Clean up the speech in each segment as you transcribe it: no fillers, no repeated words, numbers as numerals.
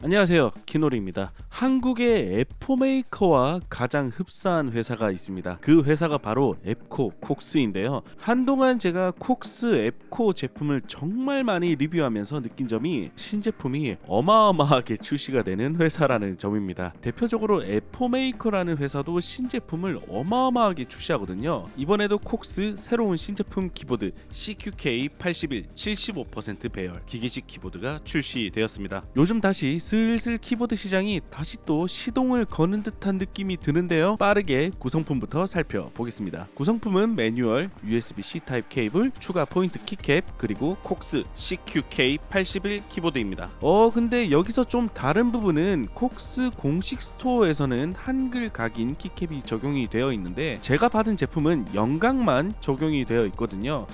안녕하세요, 키노리입니다. 한국의 F4 메이커와 가장 흡사한 회사가 있습니다. 그 회사가 바로 앱코 콕스인데요. 한동안 제가 콕스 앱코 제품을 정말 많이 리뷰하면서 느낀 점이 신제품이 어마어마하게 출시가 되는 회사라는 점입니다. 대표적으로 F4 메이커라는 회사도 신제품을 어마어마하게 출시하거든요. 이번에도 콕스 새로운 신제품 키보드 CQK81 75% 배열 기계식 키보드가 출시되었습니다. 요즘 다시 슬슬 키보드 시장이 다시 또 시동을 거는 듯한 느낌이 드는데요. 빠르게 구성품부터 살펴보겠습니다. 구성품은 매뉴얼, USB-C 타입 케이블, 추가 포인트 키캡, 그리고 콕스 CQK81 키보드입니다. 근데 여기서 좀 다른 부분은 콕스 공식 스토어에서는 한글 각인 키캡이 적용이 되어 있는데 제가 받은 제품은 영각만 적용이 되어 있거든요.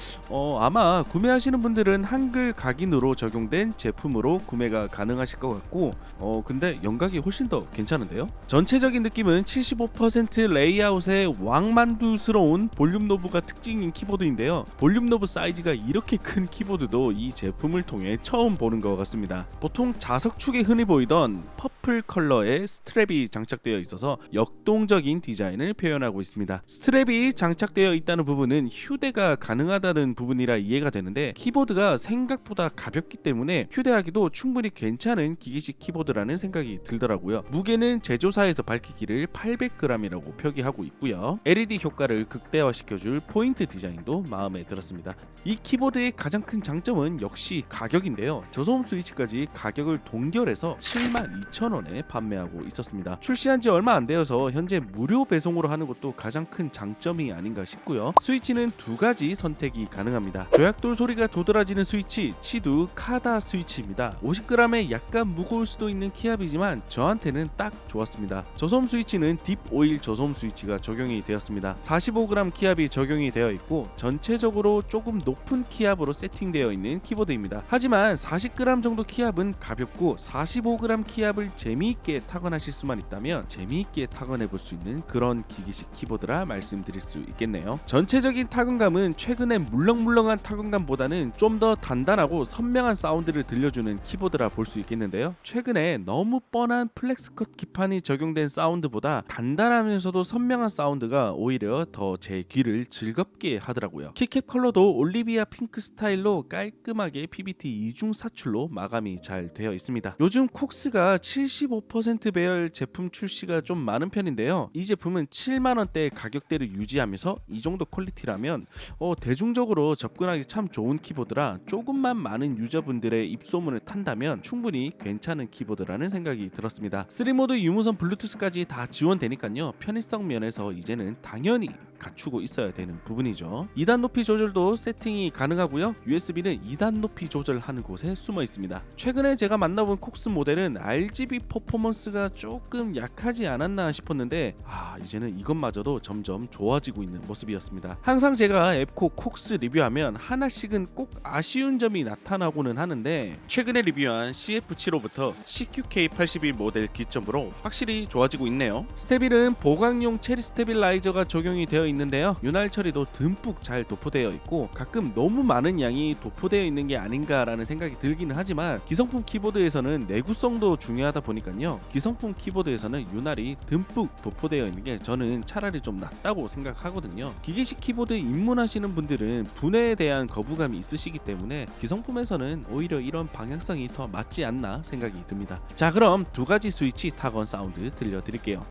아마 구매하시는 분들은 한글 각인으로 적용된 제품으로 구매가 가능하실 것 같고 근데 영각이 훨씬 더 괜찮은데요? 전체적인 느낌은 75% 레이아웃의 왕만두스러운 볼륨 노브가 특징인 키보드인데요. 볼륨 노브 사이즈가 이렇게 큰 키보드도 이 제품을 통해 처음 보는 것 같습니다. 보통 자석축에 흔히 보이던 퍼플 컬러의 스트랩이 장착되어 있어서 역동적인 디자인을 표현하고 있습니다. 스트랩이 장착되어 있다는 부분은 휴대가 가능하다는 부분이라 이해가 되는데 키보드가 생각보다 가볍기 때문에 휴대하기도 충분히 괜찮은 기계식 키보드라는 생각이 들더라고요. 무게는 제조사에서 밝히기를 800g이라고 표기하고 있고요. LED 효과를 극대화시켜줄 포인트 디자인도 마음에 들었습니다. 이 키보드의 가장 큰 장점은 역시 가격인데요. 저소음 스위치까지 가격을 동결해서 72,000원에 판매하고 있었습니다. 출시한 지 얼마 안 되어서 현재 무료 배송으로 하는 것도 가장 큰 장점이 아닌가 싶고요. 스위치는 두 가지 선택이 가능합니다. 조약돌 소리가 도드라지는 스위치, 치두 카다 스위치입니다. 50g에 약간 무거울 수도 있는 키압이지만 저한테는 딱 좋았습니다. 저소음 스위치는 딥 오일 저소음 스위치가 적용이 되었습니다. 45g 키압이 적용이 되어 있고 전체적으로 조금 높은 키압으로 세팅되어 있는 키보드입니다. 하지만 40g 정도 키압은 가볍고 45g 키압을 재미있게 타건하실 수만 있다면 재미있게 타건해 볼 수 있는 그런 기기식 키보드라 말씀드릴 수 있겠네요. 전체적인 타건감은 최근에 물렁물렁한 타건감보다는 좀 더 단단하고 선명한 사운드를 들려주는 키보드라 볼 수 있겠는데요. 최근에 너무 뻔한 플렉스컷 기판이 적용된 사운드보다 단단하면서도 선명한 사운드가 오히려 더 제 귀를 즐겁게 하더라고요. 키캡 컬러도 올리비아 핑크 스타일로 깔끔하게 PBT 이중 사출로 마감이 잘 되어 있습니다. 요즘 콕스가 75% 배열 제품 출시가 좀 많은 편인데요. 이 제품은 7만원대 가격대를 유지하면서 이 정도 퀄리티라면 대중적으로 접근하기 참 좋은 키보드라 조금만 많은 유저분들의 입소문을 탄다면 충분히 괜찮은 키보드라는 생각이 들었습니다. 3모드 유무선 블루투스까지 다 지원되니까요. 편의성 면에서 이제는 당연히 갖추고 있어야 되는 부분이죠. 2단 높이 조절도 세팅이 가능하고요. USB는 2단 높이 조절하는 곳에 숨어 있습니다. 최근에 제가 만나본 콕스 모델은 RGB 퍼포먼스가 조금 약하지 않았나 싶었는데 이제는 이것마저도 점점 좋아지고 있는 모습이었습니다. 항상 제가 앱코 콕스 리뷰하면 하나씩은 꼭 아쉬운 점이 나타나고는 하는데 최근에 리뷰한 CF75부터 CQK81 모델 기점으로 확실히 좋아지고 있네요. 스테빌은 보강용 체리 스테빌라이저가 적용이 되어 있는데요. 윤활 처리도 듬뿍 잘 도포되어 있고 가끔 너무 많은 양이 도포되어 있는 게 아닌가라는 생각이 들기는 하지만 기성품 키보드에서는 내구성도 중요하다 보니까요. 기성품 키보드에서는 윤활이 듬뿍 도포되어 있는 게 저는 차라리 좀 낫다고 생각하거든요. 기계식 키보드 입문하시는 분들은 분해에 대한 거부감이 있으시기 때문에 기성품에서는 오히려 이런 방향성이 더 맞지 않나 생각이 듭니다. 자, 그럼 두 가지 스위치 타건 사운드 들려드릴게요.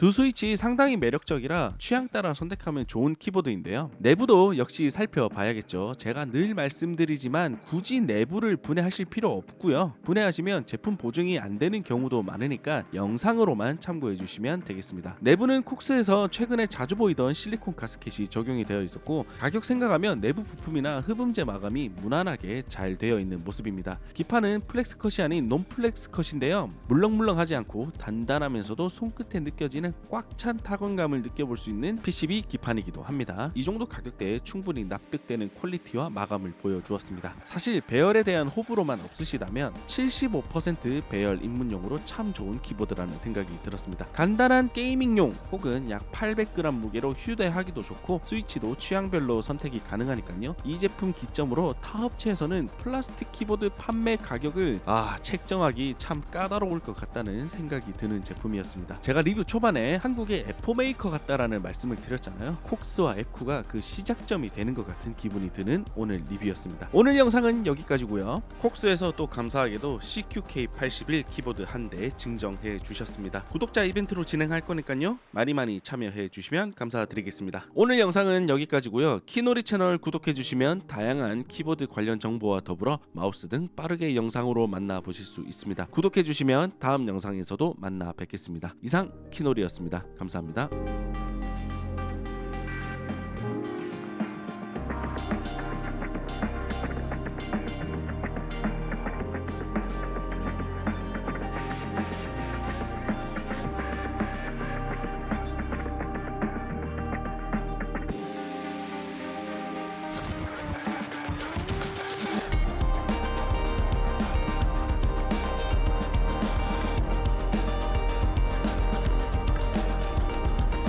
두 스위치 상당히 매력적이라 취향 따라 선택하면 좋은 키보드인데요. 내부도 역시 살펴봐야겠죠. 제가 늘 말씀드리지만 굳이 내부를 분해하실 필요 없고요. 분해하시면 제품 보증이 안 되는 경우도 많으니까 영상으로만 참고해 주시면 되겠습니다. 내부는 콕스에서 최근에 자주 보이던 실리콘 가스켓이 적용이 되어 있었고, 가격 생각하면 내부 부품이나 흡음재 마감이 무난하게 잘 되어 있는 모습입니다. 기판은 플렉스컷이 아닌 논플렉스 컷인데요. 물렁물렁하지 않고 단단하면서도 손끝에 느껴지는 꽉 찬 타건감을 느껴볼 수 있는 PCB 기판이기도 합니다. 이 정도 가격대에 충분히 납득되는 퀄리티와 마감을 보여주었습니다. 사실 배열에 대한 호불호만 없으시다면 75% 배열 입문용으로 참 좋은 키보드라는 생각이 들었습니다. 간단한 게이밍용 혹은 약 800g 무게로 휴대하기도 좋고 스위치도 취향별로 선택이 가능하니까요. 이 제품 기점으로 타 업체에서는 플라스틱 키보드 판매 가격을 책정하기 참 까다로울 것 같다는 생각이 드는 제품이었습니다. 제가 리뷰 초반에 한국의 에포메이커 같다라는 말씀을 드렸잖아요. 콕스와 에코가 그 시작점이 되는 것 같은 기분이 드는 오늘 리뷰였습니다. 오늘 영상은 여기까지고요. 콕스에서 또 감사하게도 CQK81 키보드 한 대 증정해 주셨습니다. 구독자 이벤트로 진행할 거니까요. 많이 참여해 주시면 감사드리겠습니다. 오늘 영상은 여기까지고요. 키노리 채널 구독해 주시면 다양한 키보드 관련 정보와 더불어 마우스 등 빠르게 영상으로 만나보실 수 있습니다. 구독해 주시면 다음 영상에서도 만나 뵙겠습니다. 이상 키노리였습니다. 감사합니다.